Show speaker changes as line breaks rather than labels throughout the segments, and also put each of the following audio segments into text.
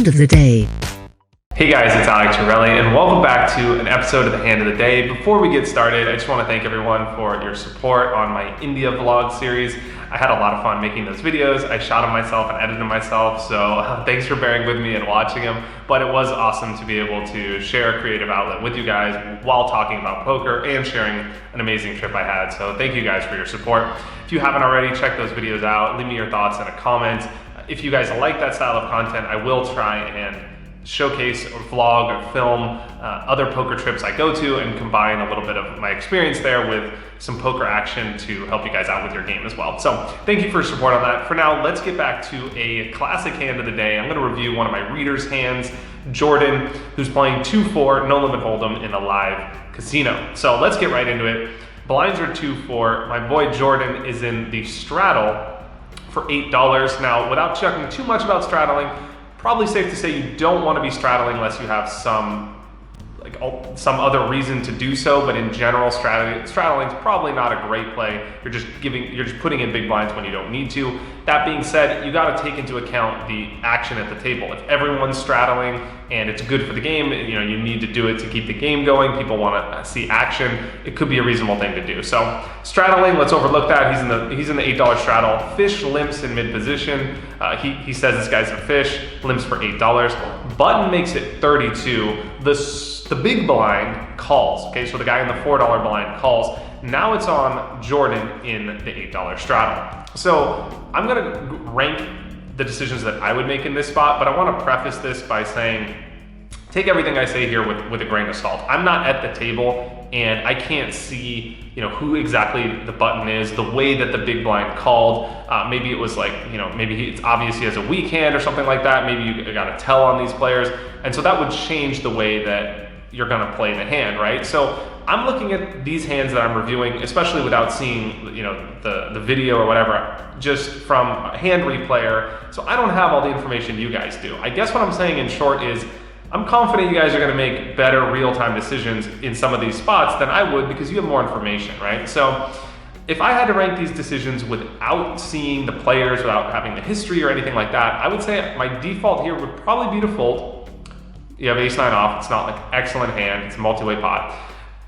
Hand of the Day.
Hey guys, it's Alec, Torelli, and welcome back to an episode of the Hand of the Day. Before we get started, I just want to thank everyone for your support on my India vlog series. I had a lot of fun making those videos. I shot them myself and edited them myself, so thanks for bearing with me and watching them. But it was awesome to be able to share a creative outlet with you guys while talking about poker and sharing an amazing trip I had. So thank you guys for your support. If you haven't already, check those videos out. Leave me your thoughts in a comment. If you guys like that style of content, I will try and showcase or vlog or film other poker trips I go to and combine a little bit of my experience there with some poker action to help you guys out with your game as well. So thank you for your support on that. For now, let's get back to a classic hand of the day. I'm going to review one of my readers' hands, Jordan, who's playing 2-4 no limit hold'em in a live casino. So let's get right into it. Blinds are 2-4. My boy Jordan is in the straddle for $8. Now, without checking too much about straddling, probably safe to say you don't want to be straddling unless you have some other reason to do so, but in general, straddling is probably not a great play. You're just putting in big blinds when you don't need to. That being said, you got to take into account the action at the table. If everyone's straddling and it's good for the game, you need to do it to keep the game going. People want to see action. It could be a reasonable thing to do. So straddling, let's overlook that. He's in the $8 straddle. Fish limps in mid position. He says this guy's a fish. Limps for $8. Button makes it 32. The big blind calls. Okay, so the guy in the $4 blind calls. Now it's on Jordan in the $8 straddle. So I'm gonna rank the decisions that I would make in this spot, but I want to preface this by saying, take everything I say here with a grain of salt. I'm not at the table and I can't see who exactly the button is, the way that the big blind called. Maybe it was like, maybe it's obvious he has a weak hand or something like that. Maybe you got to tell on these players. And so that would change the way that you're gonna play the hand, right? So I'm looking at these hands that I'm reviewing, especially without seeing the video or whatever, just from a hand replayer. So I don't have all the information you guys do. I guess what I'm saying in short is I'm confident you guys are gonna make better real-time decisions in some of these spots than I would because you have more information, right? So if I had to rank these decisions without seeing the players, without having the history or anything like that, I would say my default here would probably be to fold. You have ace-9 off, it's not like excellent hand, it's a multi-way pot.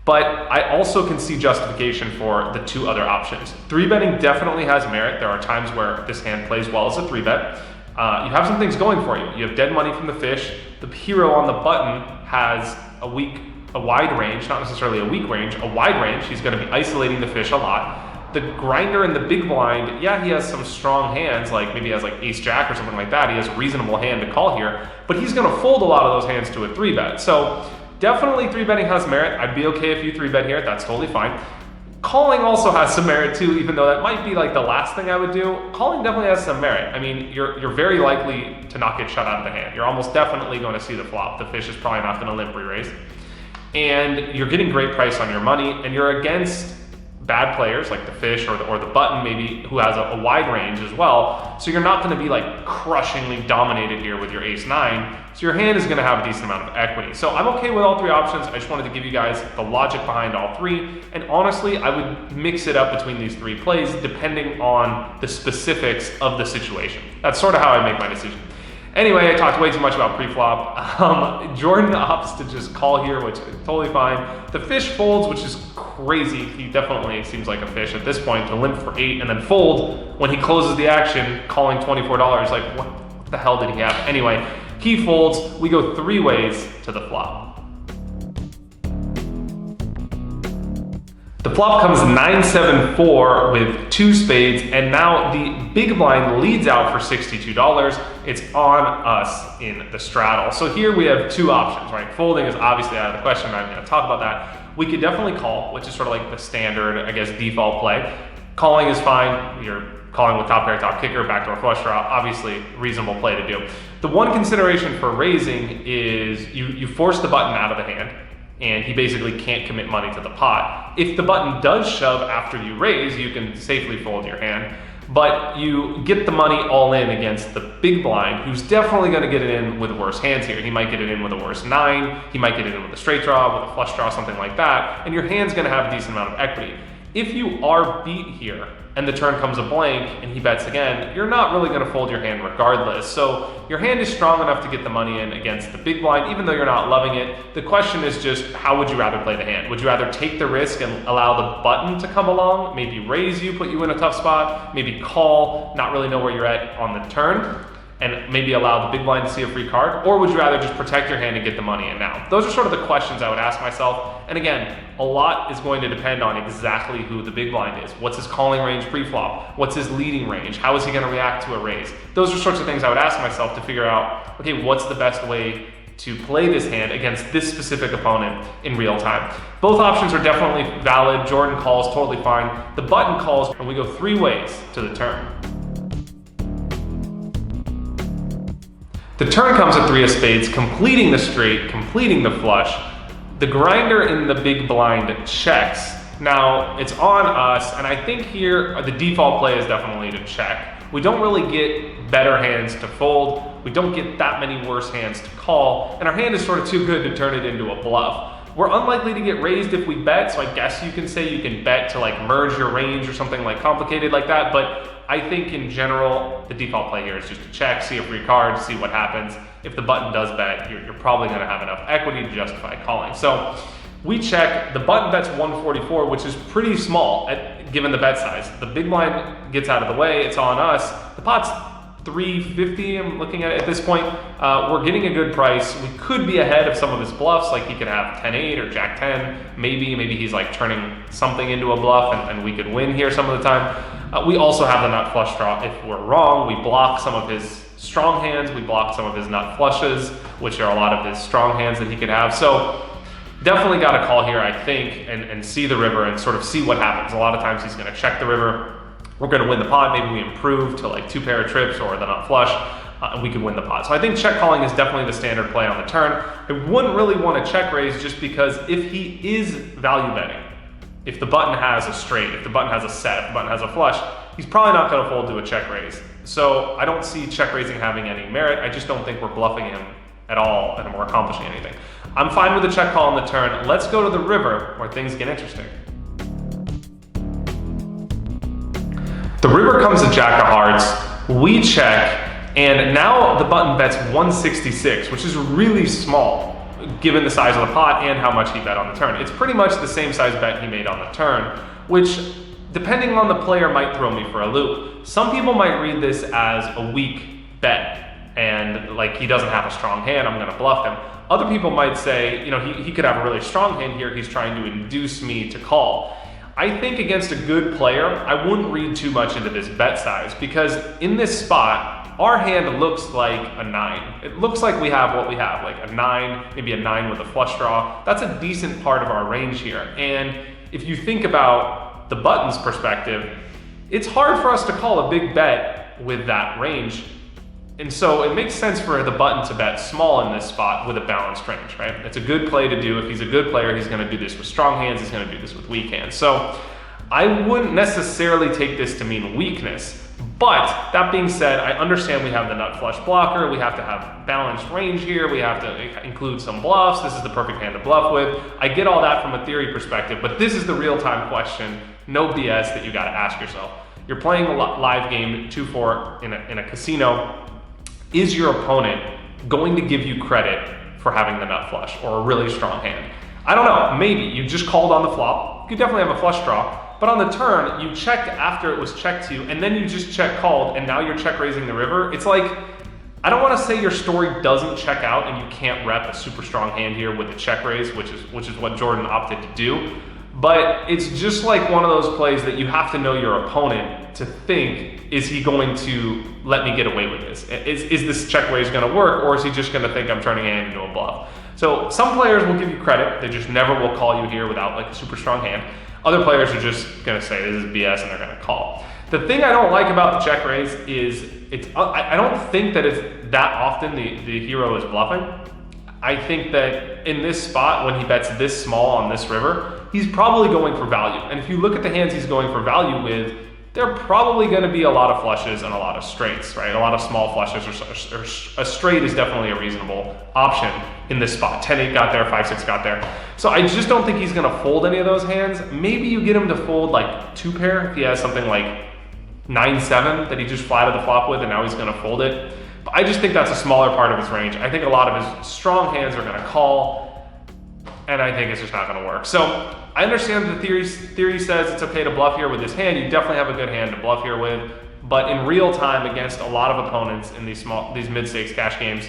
But I also can see justification for the two other options. 3-betting definitely has merit. There are times where this hand plays well as a 3-bet. You have some things going for you. You have dead money from the fish. The hero on the button has a wide range, not necessarily a weak range, a wide range. He's gonna be isolating the fish a lot. The grinder in the big blind, yeah, he has some strong hands, like maybe he has like ace-jack or something like that. He has a reasonable hand to call here, but he's gonna fold a lot of those hands to a 3-bet. So definitely 3-betting has merit. I'd be okay if you 3-bet here, that's totally fine. Calling also has some merit too, even though that might be like the last thing I would do. Calling definitely has some merit. I mean, you're very likely to not get shut out of the hand. You're almost definitely going to see the flop. The fish is probably not gonna limp re-raise. And you're getting great price on your money, and you're against bad players like the fish or the button maybe who has a wide range as well. So you're not going to be like crushingly dominated here with your ace-9. So your hand is going to have a decent amount of equity. So I'm okay with all three options. I just wanted to give you guys the logic behind all three. And honestly, I would mix it up between these three plays depending on the specifics of the situation. That's sort of how I make my decision. Anyway, I talked way too much about pre-flop. Jordan opts to just call here, which is totally fine. The fish folds, which is crazy. He definitely seems like a fish at this point to limp for 8 and then fold when he closes the action, calling $24. Like, what the hell did he have? Anyway, he folds. We go 3 ways to the flop. The flop comes 9-7-4 with 2 spades, and now the big blind leads out for $62. It's on us in the straddle. So here we have 2 options, right? Folding is obviously out of the question. I'm going to talk about that. We could definitely call, which is sort of like the standard, I guess, default play. Calling is fine. You're calling with top pair, top kicker, backdoor flush draw. Obviously, reasonable play to do. The one consideration for raising is you force the button out of the hand, and he basically can't commit money to the pot. If the button does shove after you raise, you can safely fold your hand, but you get the money all in against the big blind, who's definitely gonna get it in with worse hands here. He might get it in with a worse 9, he might get it in with a straight draw, with a flush draw, something like that, and your hand's gonna have a decent amount of equity. If you are beat here and the turn comes a blank and he bets again, you're not really going to fold your hand regardless. So your hand is strong enough to get the money in against the big blind, even though you're not loving it. The question is just, how would you rather play the hand? Would you rather take the risk and allow the button to come along, maybe raise you, put you in a tough spot, maybe call, not really know where you're at on the turn, and maybe allow the big blind to see a free card? Or would you rather just protect your hand and get the money in now? Those are sort of the questions I would ask myself. And again, a lot is going to depend on exactly who the big blind is. What's his calling range pre-flop? What's his leading range? How is he going to react to a raise? Those are sorts of things I would ask myself to figure out, okay, what's the best way to play this hand against this specific opponent in real time? Both options are definitely valid. Jordan calls, totally fine. The button calls, and we go 3 ways to the turn. The turn comes at 3 of spades, completing the straight, completing the flush. The grinder in the big blind checks. Now, it's on us, and I think here the default play is definitely to check. We don't really get better hands to fold. We don't get that many worse hands to call, and our hand is sort of too good to turn it into a bluff. We're unlikely to get raised if we bet, so I guess you can say you can bet to like merge your range or something like complicated like that, but I think in general, the default play here is just to check, see a free card, see what happens. If the button does bet, you're probably gonna have enough equity to justify calling. So we check, the button bets 144, which is pretty small given the bet size. The big blind gets out of the way, it's on us. The pot's 350, I'm looking at it at this point. We're getting a good price. We could be ahead of some of his bluffs, like he could have 10-8 or Jack-10. Maybe he's like turning something into a bluff and we could win here some of the time. We also have the nut flush draw. If we're wrong, we block some of his strong hands, we block some of his nut flushes, which are a lot of his strong hands that he could have. So definitely got to call here, I think, and see the river and sort of see what happens. A lot of times he's going to check the river. We're going to win the pot. Maybe we improve to like 2 pair of trips or the nut flush, and we could win the pot. So I think check calling is definitely the standard play on the turn. I wouldn't really want to check raise just because if he is value betting, if the button has a straight, if the button has a set, if the button has a flush, he's probably not going to fold to a check raise. So I don't see check raising having any merit. I just don't think we're bluffing him at all and we're accomplishing anything. I'm fine with the check call on the turn. Let's go to the river where things get interesting. The river comes to Jack of Hearts, we check, and now the button bets 166, which is really small given the size of the pot and how much he bet on the turn. It's pretty much the same size bet he made on the turn, which depending on the player might throw me for a loop. Some people might read this as a weak bet and like he doesn't have a strong hand, I'm gonna bluff him. Other people might say, you know, he could have a really strong hand here, he's trying to induce me to call. I think against a good player, I wouldn't read too much into this bet size because in this spot, our hand looks like a 9. It looks like we have what we have, like a 9, maybe a 9 with a flush draw. That's a decent part of our range here. And if you think about the button's perspective, it's hard for us to call a big bet with that range. And so it makes sense for the button to bet small in this spot with a balanced range, right? It's a good play to do. If he's a good player, he's gonna do this with strong hands, he's gonna do this with weak hands. So I wouldn't necessarily take this to mean weakness, but that being said, I understand we have the nut flush blocker, we have to have balanced range here, we have to include some bluffs, this is the perfect hand to bluff with. I get all that from a theory perspective, but this is the real-time question, no BS that you gotta ask yourself. You're playing a live game 2-4 in a casino. Is your opponent going to give you credit for having the nut flush or a really strong hand? I don't know, maybe. You just called on the flop. You could definitely have a flush draw, but on the turn, you checked after it was checked to you, and then you just check called, and now you're check raising the river. It's like, I don't want to say your story doesn't check out and you can't rep a super strong hand here with a check raise, which is what Jordan opted to do. But it's just like one of those plays that you have to know your opponent to think, is he going to let me get away with this? Is this check raise going to work, or is he just going to think I'm turning a hand into a bluff? So some players will give you credit. They just never will call you here without like a super strong hand. Other players are just going to say this is BS and they're going to call. The thing I don't like about the check raise is I don't think that it's that often the hero is bluffing. I think that in this spot, when he bets this small on this river, he's probably going for value. And if you look at the hands he's going for value with, there are probably going to be a lot of flushes and a lot of straights, right? A lot of small flushes, or a straight is definitely a reasonable option in this spot. 10-8 got there, 5-6 got there. So I just don't think he's going to fold any of those hands. Maybe you get him to fold like 2 pair if he has something like 9-7 that he just flatted the flop with and now he's going to fold it. But I just think that's a smaller part of his range. I think a lot of his strong hands are going to call, and I think it's just not going to work. So I understand the theory says it's okay to bluff here with this hand. You definitely have a good hand to bluff here with, but in real time against a lot of opponents in these mid-stakes cash games,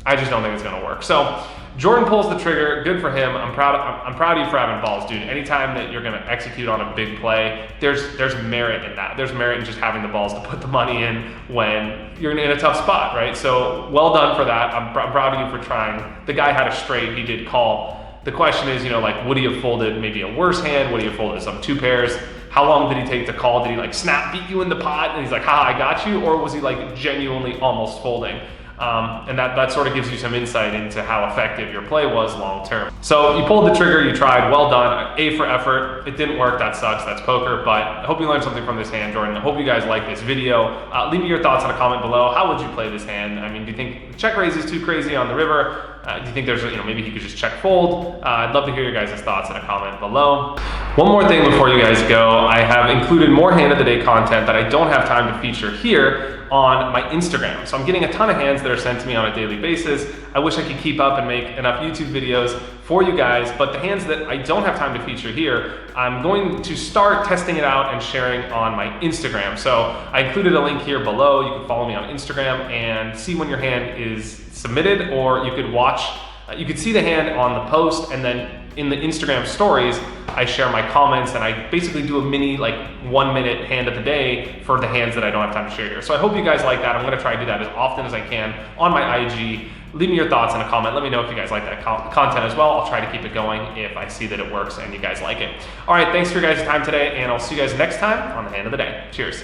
I just don't think it's going to work. So Jordan pulls the trigger. Good for him. I'm proud of you for having balls, dude. Anytime that you're going to execute on a big play, there's merit in that. There's merit in just having the balls to put the money in when you're in a tough spot, right? So well done for that. I'm proud of you for trying. The guy had a straight. He did call. The question is, like, would he have folded maybe a worse hand? Would he have folded some 2 pairs? How long did he take to call? Did he like snap beat you in the pot and he's like, ha, I got you? Or was he like genuinely almost folding? And that sort of gives you some insight into how effective your play was long term. So you pulled the trigger, you tried, well done. A for effort. It didn't work, that sucks, that's poker, but I hope you learned something from this hand, Jordan. I hope you guys like this video. Leave me your thoughts in a comment below. How would you play this hand? I mean, do you think check raise is too crazy on the river? Do you think there's, maybe he could just check fold? I'd love to hear your guys' thoughts in a comment below. One more thing before you guys go, I have included more hand of the day content that I don't have time to feature here on my Instagram. So I'm getting a ton of hands that are sent to me on a daily basis. I wish I could keep up and make enough YouTube videos for you guys, but the hands that I don't have time to feature here, I'm going to start testing it out and sharing on my Instagram. So I included a link here below. You can follow me on Instagram and see when your hand is submitted, or you could watch, you could see the hand on the post, and then in the Instagram stories, I share my comments and I basically do a mini 1-minute hand of the day for the hands that I don't have time to share here. So I hope you guys like that. I'm gonna try to do that as often as I can on my IG. Leave me your thoughts in a comment. Let me know if you guys like that content as well. I'll try to keep it going if I see that it works and you guys like it. All right, thanks for your guys' time today, and I'll see you guys next time on the hand of the day. Cheers.